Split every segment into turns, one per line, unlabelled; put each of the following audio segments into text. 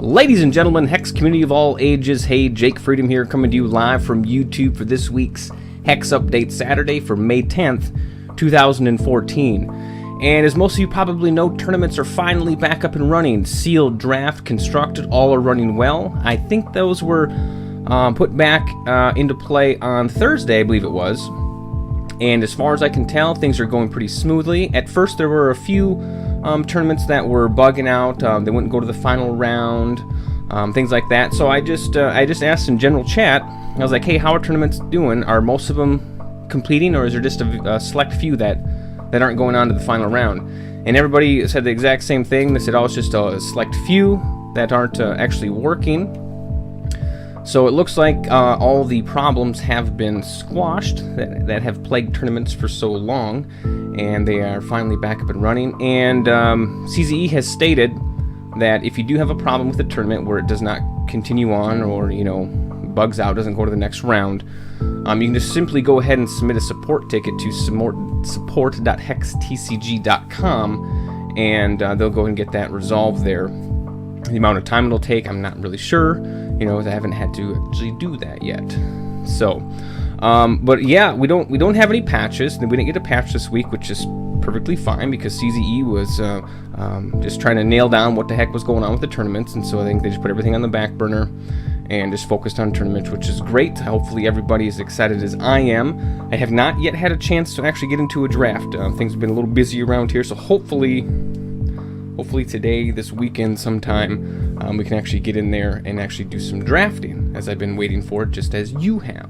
Ladies and gentlemen, Hex community of all ages, hey, Jake Freedom here, coming to you live from YouTube for this week's Hex Update Saturday for May 10th, 2014. And as most of you probably know, tournaments are finally back up and running. Sealed, draft, constructed, all are running well. I think those were put back into play on Thursday, I believe it was. And as far as I can tell, things are going pretty smoothly. At first, there were a few tournaments that were bugging out. They wouldn't go to the final round, things like that. So I just asked in general chat. I was like, hey, how are tournaments doing? Are most of them completing, or is there just a select few that aren't going on to the final round? And everybody said the exact same thing. They said, oh, it's just a select few that aren't actually working. So it looks like all the problems have been squashed that have plagued tournaments for so long, and they are finally back up and running. And CZE has stated that if you do have a problem with the tournament where it does not continue on, or bugs out, doesn't go to the next round, you can just simply go ahead and submit a support ticket to support.hextcg.com, and they'll go and get that resolved there. The amount of time it'll take, I'm not really sure. I haven't had to actually do that yet. So, but yeah, we don't have any patches. We didn't get a patch this week, which is perfectly fine because CZE was just trying to nail down what the heck was going on with the tournaments, and so I think they just put everything on the back burner and just focused on tournaments, which is great. Hopefully everybody is excited as I am. I have not yet had a chance to actually get into a draft. Things have been a little busy around here, so hopefully today, this weekend sometime, we can actually get in there and actually do some drafting, as I've been waiting for it, just as you have.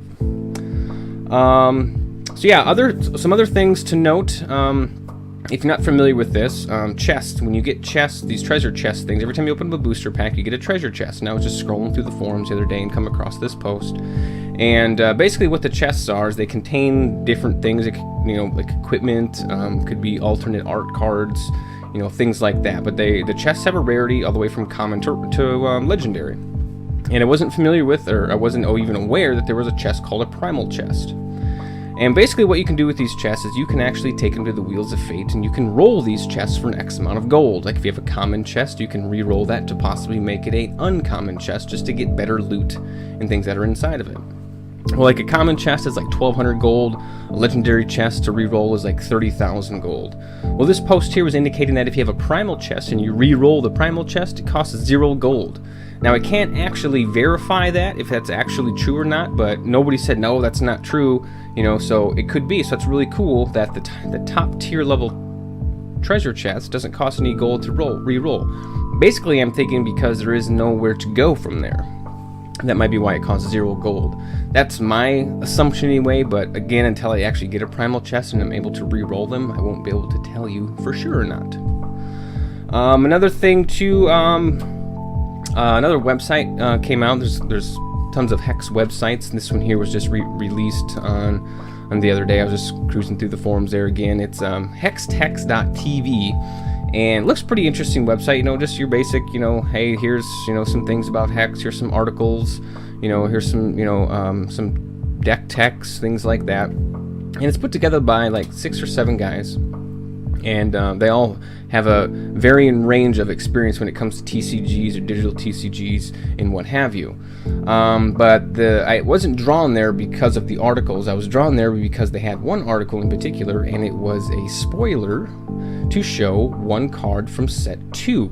So yeah, some other things to note. If you're not familiar with this, chests, when you get chests, these treasure chest things, every time you open up a booster pack, you get a treasure chest. And I was just scrolling through the forums the other day and come across this post. And basically what the chests are is they contain different things, like equipment, could be alternate art cards, things like that. But the chests have a rarity all the way from common to legendary. And I wasn't familiar with, or I wasn't even aware that there was a chest called a primal chest. And basically what you can do with these chests is you can actually take them to the Wheels of Fate, and you can roll these chests for an X amount of gold. Like if you have a common chest, you can re-roll that to possibly make it an uncommon chest, just to get better loot and things that are inside of it. Well, like a common chest is like 1,200 gold, a legendary chest to re-roll is like 30,000 gold. Well, this post here was indicating that if you have a primal chest and you re-roll the primal chest, it costs 0 gold. Now, I can't actually verify that, if that's actually true or not, but nobody said, no, that's not true, so it could be. So it's really cool that the top tier level treasure chest doesn't cost any gold to re-roll. Basically, I'm thinking because there is nowhere to go from there. That might be why it costs 0 gold. That's my assumption anyway, but again, until I actually get a primal chest and I'm able to re-roll them, I won't be able to tell you for sure or not. Another thing too, another website came out. There's tons of Hex websites, and this one here was just released on the other day. I was just cruising through the forums there again. It's hextex.tv. And it looks pretty interesting website, just your basic, hey, here's, some things about Hex, here's some articles, here's some deck techs, things like that. And it's put together by like 6 or 7 guys. And they all have a varying range of experience when it comes to TCGs or digital TCGs and what have you. But I wasn't drawn there because of the articles. I was drawn there because they had one article in particular, and it was a spoiler to show one card from set 2,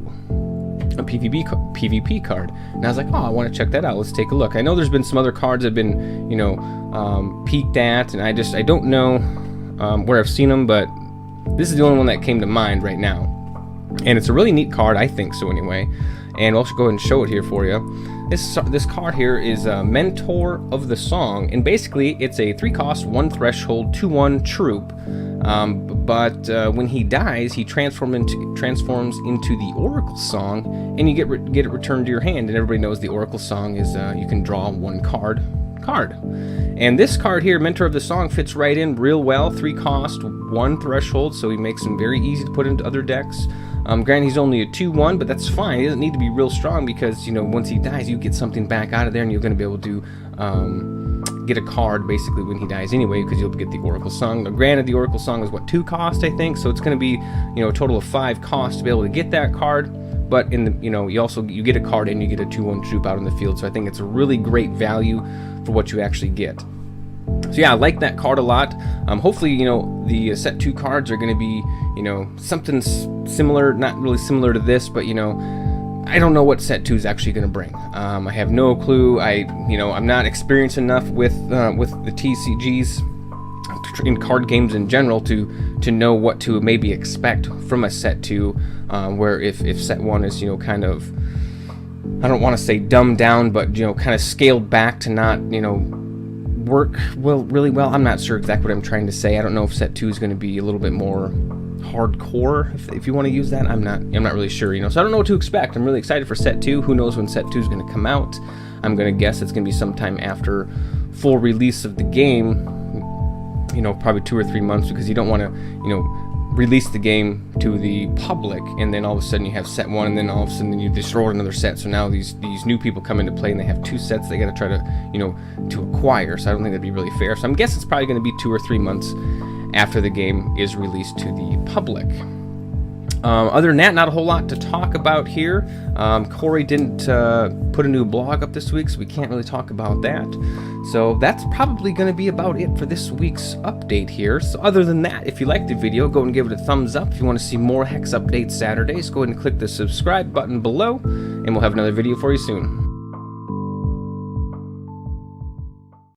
a PvP card. And I was like, oh, I want to check that out. Let's take a look. I know there's been some other cards that have been, peeked at, and I don't know where I've seen them, but this is the only one that came to mind right now. And it's a really neat card, I think so anyway. And I'll go ahead and show it here for you. This card here is Mentor of the Song, and basically it's a 3-cost, 1 threshold, 2/1 troop. But when he dies, he transforms into the Oracle Song, and you get it returned to your hand. And everybody knows the Oracle Song is you can draw 1 card. And this card here, Mentor of the Song, fits right in real well. 3 cost, 1 threshold, so he makes him very easy to put into other decks. Granted, he's only a 2/1, but that's fine. He doesn't need to be real strong because, once he dies, you get something back out of there, and you're going to be able to get a card basically when he dies anyway, because you'll get the Oracle Song. Now, granted, the Oracle Song is 2 cost, I think, so it's going to be a total of 5 costs to be able to get that card. but in the, you get a card and you get a 2/1 troop out in the field. So I think it's a really great value for what you actually get. So yeah, I like that card a lot. Hopefully, the set 2 cards are going to be, something similar, not really similar to this, but I don't know what set 2 is actually going to bring. I have no clue. I'm not experienced enough with the TCGs in card games in general to know what to maybe expect from a set 2, where if set 1 is kind of, I don't want to say dumbed down, but kind of scaled back to not work really well. I'm not sure exactly what I'm trying to say. I don't know if set 2 is going to be a little bit more hardcore, if you want to use that. I'm not really sure, so I don't know what to expect. I'm really excited for set 2. Who knows when set 2 is going to come out? I'm going to guess it's going to be sometime after full release of the game, probably 2 or 3 months, because you don't want to release the game to the public and then all of a sudden you have set 1 and then all of a sudden you destroy another set. So now these new people come into play and they have 2 sets they got to try to to acquire. So I don't think that'd be really fair. So I'm guessing it's probably going to be 2 or 3 months after the game is released to the public. Other than that, not a whole lot to talk about here. Corey didn't put a new blog up this week, so we can't really talk about that. So that's probably going to be about it for this week's update here. So other than that, if you liked the video, go and give it a thumbs up. If you want to see more HEX updates Saturdays, go ahead and click the subscribe button below, and we'll have another video for you soon.